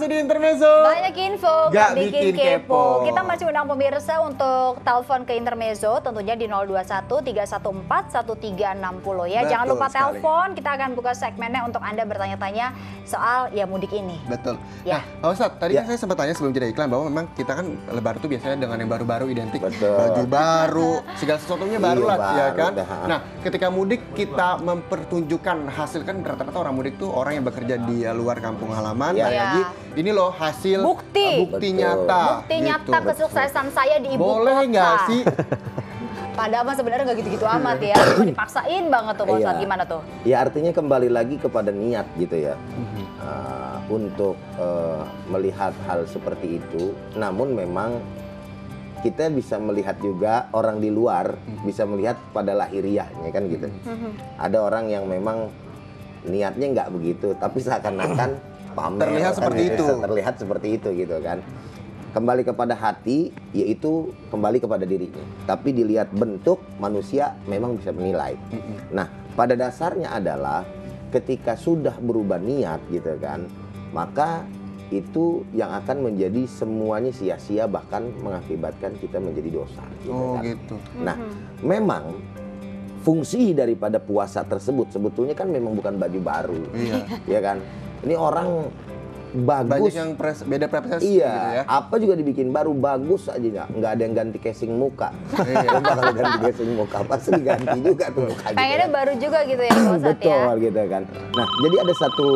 masih di Intermezzo. Banyak info, Gak bikin bikin kepo. Kita masih undang pemirsa untuk telepon ke Intermezzo, tentunya di 021 314 1360 ya. Jangan lupa telepon, kita akan buka segmennya untuk Anda bertanya-tanya soal ya mudik ini. Betul. Ya. Nah, Pak Ustadz, tadi kan saya sempat tanya sebelum jeda iklan bahwa memang kita kan Lebaran tuh biasanya dengan yang baru-baru identik. Betul. Baju baru, segala sesuatunya baru lah, ya kan? Dah. Nah, ketika mudik kita mempertunjukkan hasil, kan rata-rata orang mudik tuh orang yang bekerja di luar kampung halaman. Ya. Lagi, ini loh hasil Bukti. bukti Betul. nyata. Bukti nyata gitu. kesuksesan saya di ibu Boleh kota. nggak sih? Padahal mah sebenarnya nggak gitu-gitu amat ya. Cuma dipaksain banget tuh Pak Ustadz. Iya. Gimana tuh? Ya artinya kembali lagi kepada niat gitu ya. Untuk melihat hal seperti itu. Namun memang kita bisa melihat juga orang di luar bisa melihat pada lahiriahnya kan gitu. Ada orang yang memang niatnya nggak begitu, tapi seakan-akan pamer. Terlihat kan seperti gitu. itu. Terlihat seperti itu gitu kan. Kembali kepada hati, yaitu kembali kepada dirinya. Tapi dilihat bentuk, manusia memang bisa menilai. Nah, pada dasarnya adalah ketika sudah berubah niat gitu kan, maka itu yang akan menjadi semuanya sia-sia, bahkan mengakibatkan kita menjadi dosa. Gitu Oh kan. gitu. Nah, memang fungsi daripada puasa tersebut sebetulnya kan memang bukan baju baru, Iya. ya kan? Ini orang Banyak bagus, yang beda preferensi gitu iya, ya. apa juga dibikin baru, bagus aja nggak ada yang ganti casing muka. Iya. Coba kalau ganti casing muka pasti diganti juga tuh muka. Pengennya baru juga gitu ya Pak Ustadz ya. Betul gitu kan. Nah, jadi ada satu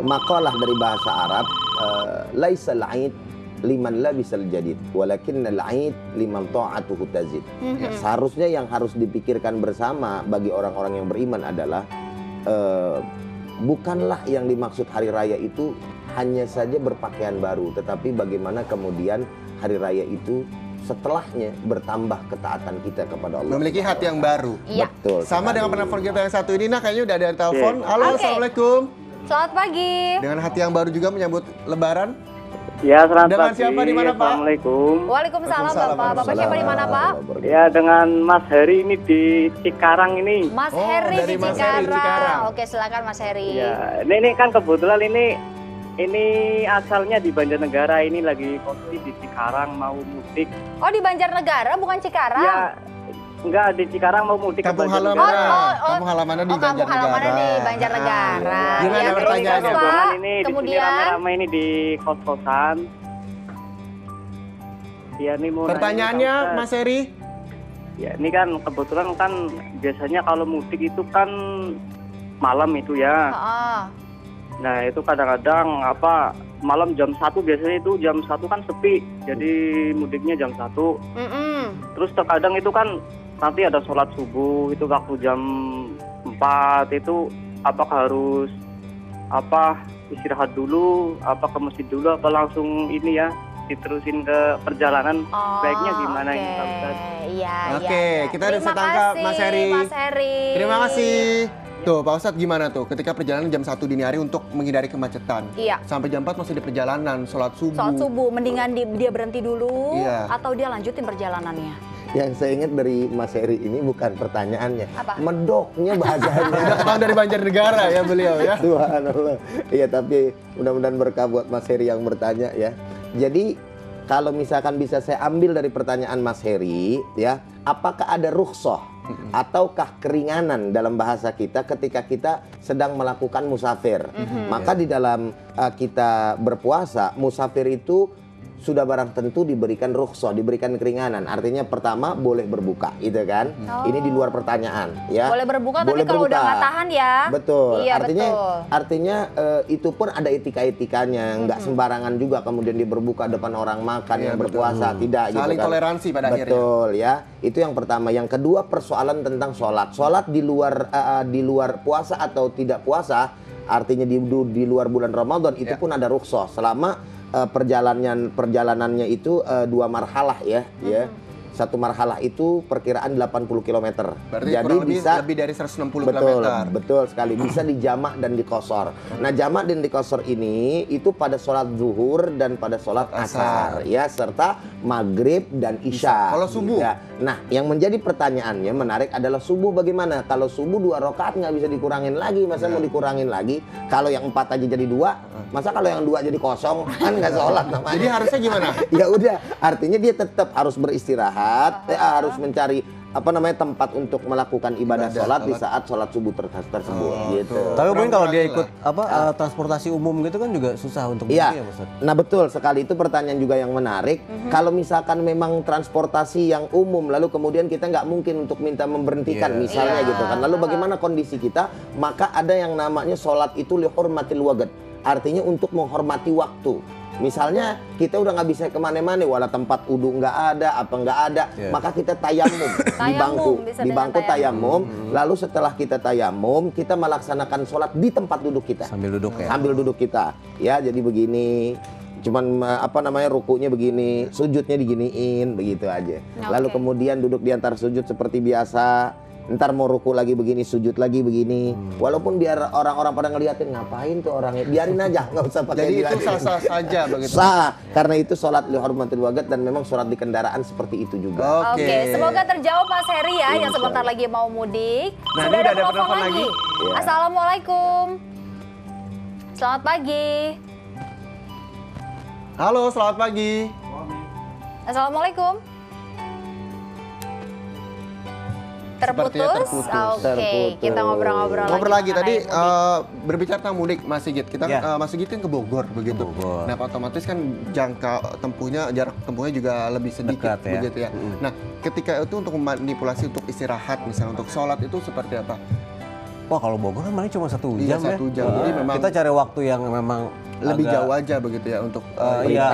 makalah dari bahasa Arab, laisal aid liman labisal jadid walakinnal aid liman ta'atuhu tazid. Seharusnya yang harus dipikirkan bersama bagi orang-orang yang beriman adalah bukanlah yang dimaksud hari raya itu hanya saja berpakaian baru, tetapi bagaimana kemudian hari raya itu setelahnya bertambah ketaatan kita kepada Allah. Memiliki hati yang baru. Iya. Betul. Sama dengan sekali. penelpon kita yang satu ini, nah kayaknya udah ada telepon. Halo, Oke. Assalamualaikum. Selamat pagi. Dengan hati yang baru juga menyambut Lebaran. Ya, selamat Dengan pagi. siapa di mana, Pak? Assalamualaikum. Waalaikumsalam Waalaikumsalam, Bapak. Bapak siapa di mana Pak? Ya, dengan Mas Heri ini di Cikarang ini. Mas Oh, Heri dari di Mas Heri, Cikarang. Cikarang. Oke, silakan Mas Heri. Ya, ini kan kebetulan ini asalnya di Banjarnegara, ini lagi posisi di Cikarang mau mudik. Oh, di Banjarnegara bukan Cikarang? Ya, enggak di Cikarang mau mudik ke Kampung Banjarnegara. halaman. Kampung halamannya di kampung halamannya di Banjarnegara. Banjarnegara. Gimana Ya, pertanyaannya, terus, Bu? Pak. Kebetulan ini di sini Kemudian rame-rame ini di kos-kosan. Ya, ini mau Pertanyaannya, nanya, Pak Mas Ustadz. Heri. Ya, ini kan kebetulan kan biasanya kalau mudik itu kan malam itu ya. Heeh. Nah, itu kadang-kadang malam jam 1 biasanya itu jam 1 kan sepi. Jadi mudiknya jam 1. Terus terkadang itu kan nanti ada sholat subuh itu waktu jam 4 itu apakah harus istirahat dulu, ke masjid dulu, apa langsung ini ya diterusin ke perjalanan, baiknya gimana ini Pak Ustadz? Iya, Oke, iya. kita udah Terima bisa tangkap kasih, Mas Heri. Mas Heri. Terima kasih. Tuh, Pak Ustadz gimana tuh ketika perjalanan jam 1 dini hari untuk menghindari kemacetan? Iya. Sampai jam 4 masih di perjalanan, sholat subuh. Sholat subuh, mendingan dia berhenti dulu Iya. atau dia lanjutin perjalanannya? Yang saya ingat dari Mas Heri ini bukan pertanyaannya, Apa? medoknya bahasanya. Bang dari Banjarnegara ya beliau ya. Subhanallah. Iya, tapi mudah-mudahan berkah buat Mas Heri yang bertanya ya. Jadi kalau misalkan bisa saya ambil dari pertanyaan Mas Heri ya, apakah ada rukhsah ataukah keringanan dalam bahasa kita ketika kita sedang melakukan musafir? Maka di dalam kita berpuasa, musafir itu sudah barang tentu diberikan rukhsah, diberikan keringanan. Artinya pertama boleh berbuka, gitu kan? Ini di luar pertanyaan, ya. Boleh berbuka, Boleh tapi kalau udah nggak tahan ya. Betul. Iya, Artinya itu pun ada etika-etikanya, nggak sembarangan juga kemudian dia berbuka depan orang makan yang berpuasa, tidak. Saling gitu kan? toleransi pada akhirnya. Betul ya. Itu yang pertama. Yang kedua persoalan tentang sholat. Sholat di luar puasa atau tidak puasa, artinya di luar bulan Ramadan itu pun ada rukhsah selama perjalanannya itu 2 marhalah ya. satu marhalah itu perkiraan 80 km. Berarti Jadi kurang bisa lebih dari 160 betul, km. betul sekali. Bisa dijamak dan dikosor. Nah, jamak dan dikosor ini itu pada sholat zuhur dan pada sholat asar, ya, serta maghrib dan isya. Kalau subuh? Ya. Nah, yang menjadi pertanyaannya menarik adalah subuh bagaimana? Kalau subuh 2 rakaat nggak bisa dikurangin lagi, masa mau dikurangin lagi? Kalau yang 4 aja jadi 2, masa kalau yang 2 jadi kosong kan nggak sholat namanya. Jadi harusnya gimana? Ya udah, artinya dia tetap harus beristirahat, harus mencari tempat untuk melakukan ibadah sholat di saat sholat subuh tersebut gitu. Tapi mungkin kalau dia ikut transportasi umum gitu kan juga susah untuk Iya. ya, Ustaz. Nah, betul sekali, itu pertanyaan juga yang menarik. Kalau misalkan memang transportasi yang umum lalu kemudian kita nggak mungkin untuk minta memberhentikan misalnya gitu kan. Lalu bagaimana kondisi kita? Maka ada yang namanya sholat itu lihurmatil waqt. Artinya untuk menghormati waktu. Misalnya kita udah nggak bisa kemana-mana, wala tempat uduk nggak ada, apa nggak ada, maka kita tayamum di bangku tayamum. Lalu setelah kita tayamum, kita melaksanakan sholat di tempat duduk kita. Sambil duduk ya. Sambil duduk kita, ya. Jadi begini, cuman rukunya begini, sujudnya diginiin, begitu aja. Lalu kemudian duduk di antara sujud seperti biasa. Ntar mau ruku lagi begini, sujud lagi begini. Walaupun biar orang-orang pada ngeliatin, ngapain tuh orangnya, biarin aja, nggak usah pakai. Jadi itu sah-sah saja begitu. Sah, karena itu sholat lihormatil waqt dan memang sholat di kendaraan seperti itu juga. Oke, semoga terjawab Mas Heri ya, yang sebentar lagi mau mudik. Nah, Sudah ini udah ada penelpon penelpon lagi. Ya. Assalamualaikum. Selamat pagi. Halo, selamat pagi. Assalamualaikum. Sepertinya Terputus? terputus. Oke, kita ngobrol-ngobrol Ngobrol lagi tadi mengenai mudik. berbicara tentang mudik Mas Sigit. Kita Mas Sigit kan ke Bogor begitu. Bogor. Nah, otomatis kan jarak tempuhnya juga lebih sedikit Dekat, ya. begitu ya. Nah, ketika itu untuk memanipulasi untuk istirahat misalnya untuk sholat itu seperti apa? Wah, kalau Bogor kan paling cuma 1 Iya, jam 1 ya. jam. Jadi memang kita cari waktu yang memang lebih agak, jauh aja begitu ya untuk iya,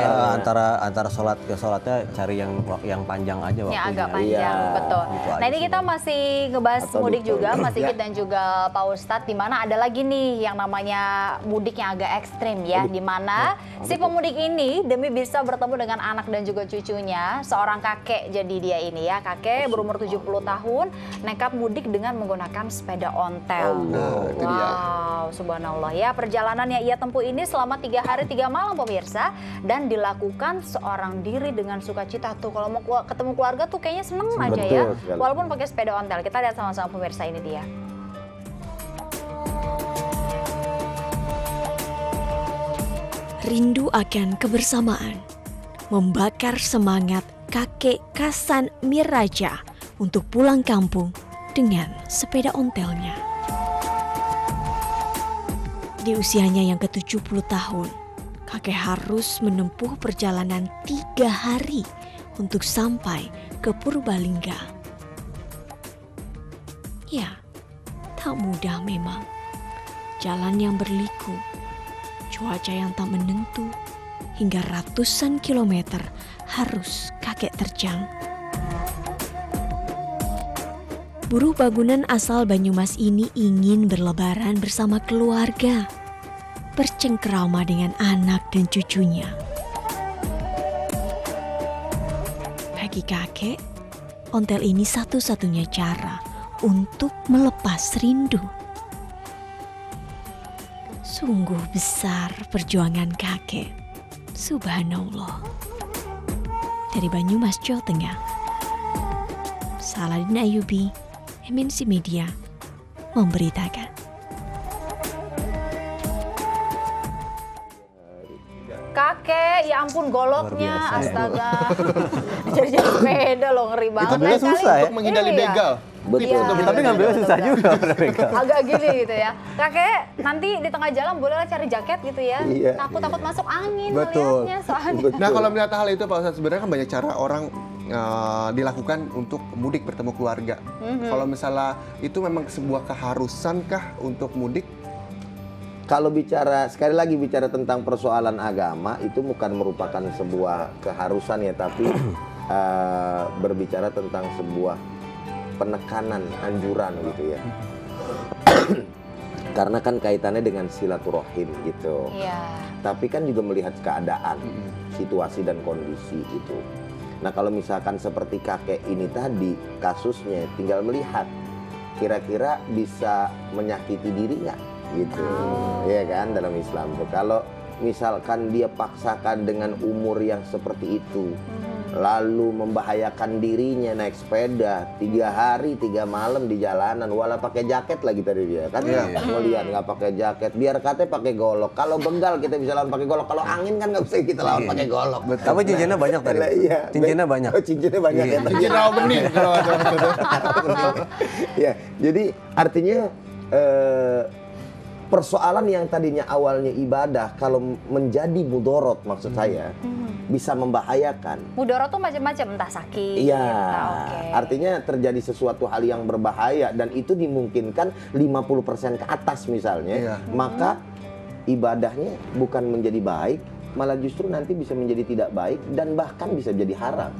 antara sholat ke sholatnya cari yang panjang aja waktunya. Yang agak panjang, betul. Gitu Nah, aja ini sih, kita masih ngebahas Atau mudik di- juga, Mas Sigit dan juga Pak Ustadz, di mana ada lagi nih yang namanya mudik yang agak ekstrim ya, di mana si pemudik ini demi bisa bertemu dengan anak dan juga cucunya, seorang kakek jadi dia ini ya, kakek berumur 70 tahun, nekat mudik dengan menggunakan sepeda ontel. Nah, itu dia. Wow, subhanallah ya, perjalanan yang ia tempuh ini selama 3 hari 3 malam pemirsa, dan dilakukan seorang diri dengan sukacita. Tuh kalau mau ketemu keluarga tuh kayaknya seneng aja Betul ya, sekali. walaupun pakai sepeda ontel. Kita lihat sama-sama pemirsa, ini dia. Rindu akan kebersamaan, membakar semangat kakek Kasan Miraja untuk pulang kampung dengan sepeda ontelnya. Di usianya yang ke-70 tahun, kakek harus menempuh perjalanan 3 hari untuk sampai ke Purbalingga. Ya, tak mudah memang. Jalan yang berliku, cuaca yang tak menentu, hingga ratusan kilometer harus kakek terjang. Buruh bangunan asal Banyumas ini ingin berlebaran bersama keluarga, bercengkrama dengan anak dan cucunya. Bagi kakek, ontel ini satu-satunya cara untuk melepas rindu. Sungguh besar perjuangan kakek. Subhanallah. Dari Banyumas, Jawa Tengah, Saladin Ayubi, MNC Media, memberitakan. Kakek, ya ampun goloknya, Luar biasa, ya. astaga. Jadi sepeda loh, ngeri banget. Itu Lain susah kali ya? untuk menghindari Iya. begal. Betul. Iya. Tapi ngambilnya susah juga udah pegang. Agak gini gitu ya. Kakek nanti di tengah jalan bolehlah cari jaket gitu ya. Iya. Takut masuk angin Betul. melihatnya soalnya. Nah, kalau melihat hal itu Pak Ustadz, sebenarnya kan banyak cara orang dilakukan untuk mudik bertemu keluarga. Kalau misalnya itu memang sebuah keharusan kah untuk mudik? Kalau bicara, sekali lagi bicara tentang persoalan agama, itu bukan merupakan sebuah keharusan ya, tapi berbicara tentang sebuah penekanan, anjuran gitu ya. Karena kan kaitannya dengan silaturahim gitu. Iya. Tapi kan juga melihat keadaan, situasi dan kondisi gitu. Nah kalau misalkan seperti kakek ini tadi kasusnya, tinggal melihat kira-kira bisa menyakiti diri nggak gitu, ya kan dalam Islam tuh. Kalau misalkan dia paksakan dengan umur yang seperti itu, lalu membahayakan dirinya naik sepeda 3 hari 3 malam di jalanan, walau pakai jaket lagi tadi dia kan, ngeliat nggak pakai jaket, biar katanya pakai golok. Kalau begal kita bisa lawan pakai golok, kalau angin kan nggak bisa kita lawan pakai golok. Tapi cincinnya banyak tadi. Iya, Cincinnya banyak. Oh, cincinnya banyak ya. Cincin rawa bening kalau Ya, jadi artinya persoalan yang tadinya awalnya ibadah kalau menjadi mudorot maksud saya bisa membahayakan. Mudorot tuh macam-macam, entah sakit. Iya, Oke. artinya terjadi sesuatu hal yang berbahaya dan itu dimungkinkan 50% ke atas misalnya, maka ibadahnya bukan menjadi baik, malah justru nanti bisa menjadi tidak baik dan bahkan bisa jadi haram.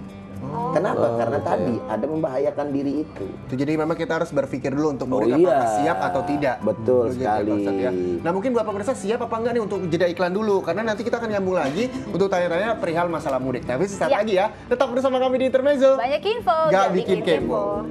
Kenapa? Karena tadi ada membahayakan diri itu. Jadi memang kita harus berpikir dulu untuk mudik iya. apakah siap atau tidak. Betul Begitu ya, sekali. Pak Ustadz, ya. Nah mungkin Bapak pemirsa siap apa enggak nih untuk jeda iklan dulu, karena nanti kita akan nyambung lagi untuk tanya-tanya perihal masalah mudik. Tapi sesaat lagi ya, tetap bersama kami di Intermezzo. Banyak info, Gak bikin kepo.